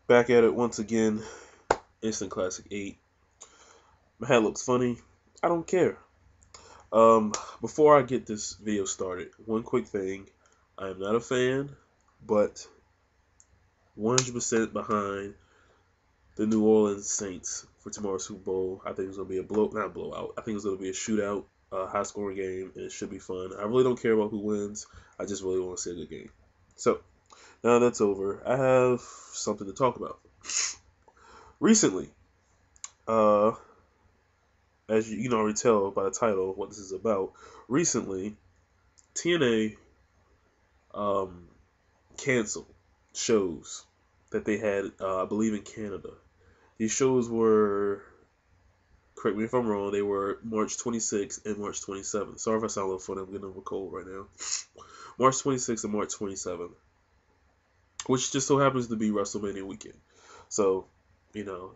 Back at it once again. Instant Classic 8. My hat looks funny. I don't care. Um, Before I get this video started, one quick thing. I am not a fan, but 100% behind the New Orleans Saints for tomorrow's Super Bowl. I think it's gonna be a not blowout. I think it's gonna be a shootout, a high scoring game, and it should be fun. I really don't care about who wins. I just really want to see a good game. So now that's over, I have something to talk about. Recently, uh, as you can already tell by the title what this is about. Recently, TNA um, canceled shows that they had, I believe, in Canada. These shows were, correct me if I'm wrong, they were March 26th and March 27th. Sorry if I sound a little funny, I'm getting over a cold right now. March 26th and March 27th, which just so happens to be WrestleMania weekend. So, you know,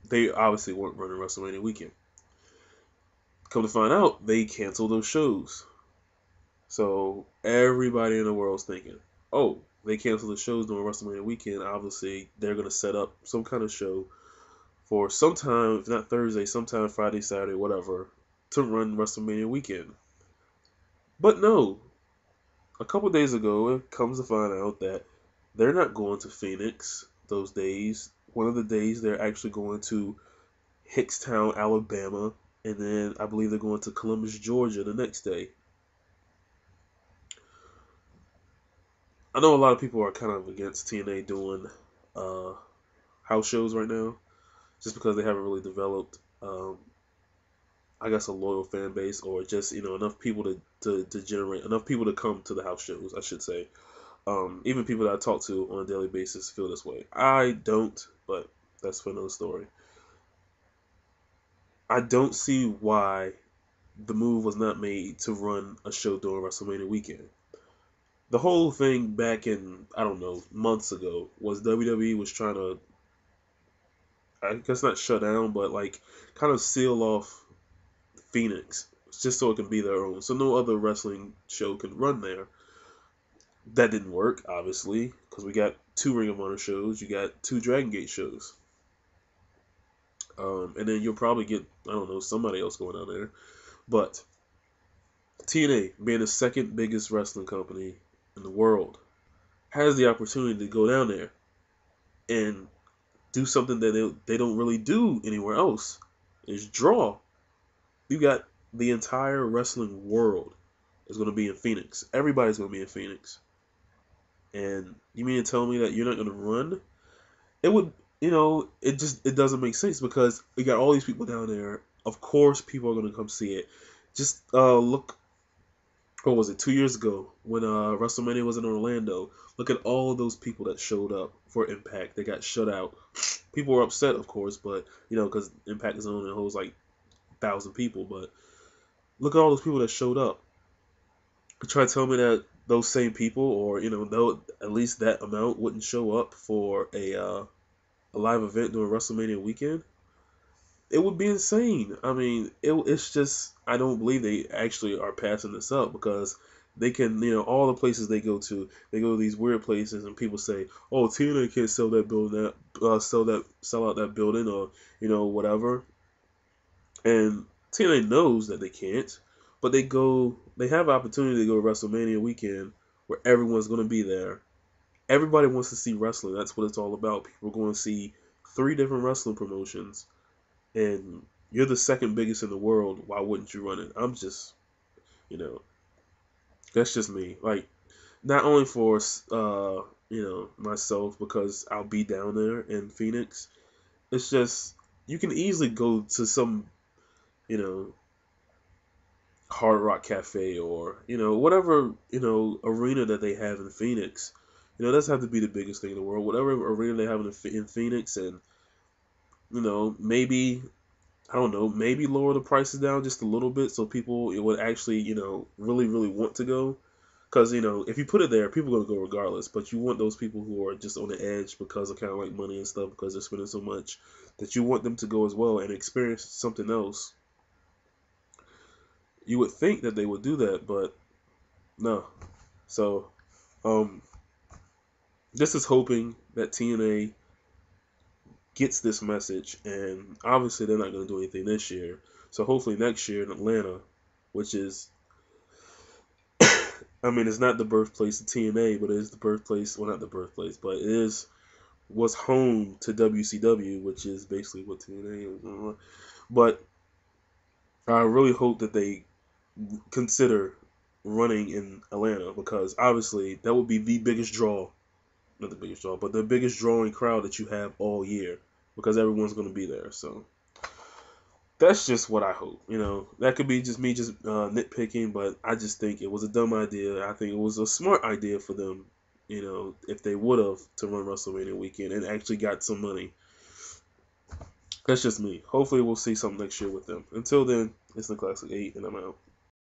they obviously weren't running WrestleMania weekend. Come to find out, they canceled those shows. So everybody in the world's thinking, oh, they canceled the shows during WrestleMania weekend. Obviously, they're going to set up some kind of show for sometime, if not Thursday, sometime Friday, Saturday, whatever, to run WrestleMania weekend. But no, a couple days ago, it comes to find out that they're not going to Phoenix those days. One of the days, they're actually going to Hickstown, Alabama, and then I believe they're going to Columbus, Georgia the next day. I know a lot of people are kind of against TNA doing uh, house shows right now, just because they haven't really developed, I guess, a loyal fan base, or just enough people to generate enough people to come to the house shows. I should say, even people that I talk to on a daily basis feel this way. I don't, but that's for another story. I don't see why the move was not made to run a show during WrestleMania weekend. The whole thing back in, I don't know, months ago was WWE was trying to, I guess not shut down, but like kind of seal off Phoenix just so it can be their own. So no other wrestling show can run there. That didn't work, obviously, because we got two Ring of Honor shows, you got two Dragon Gate shows. And then you'll probably get, I don't know, somebody else going on there. But TNA, being the second biggest wrestling company in the world, has the opportunity to go down there and do something that they don't really do anywhere else, is draw. You got the entire wrestling world is going to be in Phoenix. Everybody's going to be in Phoenix. And you mean to tell me that you're not going to run? It would, it doesn't make sense because you got all these people down there. Of course, people are going to come see it. Just look, what was it, 2 years ago when WrestleMania was in Orlando? Look at all of those people that showed up for Impact. They got shut out. People were upset, of course, but because Impact is only holds like 1,000 people. But look at all those people that showed up. You try to tell me that those same people, or though at least that amount, wouldn't show up for a live event during WrestleMania weekend? It would be insane. I mean, it's just, I don't believe they actually are passing this up because they can, all the places they go to these weird places, and people say, "Oh, TNA can't sell that building, sell out that building, or whatever." And TNA knows that they can't, but they have an opportunity to go to WrestleMania weekend where everyone's going to be there. Everybody wants to see wrestling. That's what it's all about. People are going to see three different wrestling promotions, and you're the second biggest in the world. Why wouldn't you run it? I'm just, you know, that's just me. Like, not only for myself, because I'll be down there in Phoenix. It's just, you can easily go to some, you know, Hard Rock Cafe, or whatever arena that they have in Phoenix. It doesn't have to be the biggest thing in the world. Whatever arena they have in Phoenix, and maybe, I don't know, maybe lower the prices down just a little bit so people it would actually really really want to go. Because if you put it there, people are gonna go regardless. But you want those people who are just on the edge because of kind of like money and stuff, because they're spending so much, that you want them to go as well and experience something else. You would think that they would do that, but no. So, this is hoping that TNA gets this message, and obviously they're not going to do anything this year. So hopefully next year in Atlanta, which is, I mean, it's not the birthplace of TNA, but it is the birthplace. Well, not the birthplace, but it is was home to WCW, which is basically what TNA is. But I really hope that they consider running in Atlanta, because obviously that would be the biggest draw, not the biggest draw, but the biggest drawing crowd that you have all year, because everyone's going to be there. So that's just what I hope. That could be just me just nitpicking, but I just think it was a dumb idea. I think it was a smart idea for them, if they would have, to run WrestleMania weekend and actually got some money. That's just me. Hopefully we'll see something next year with them. Until then, it's the Classic 8, and I'm out.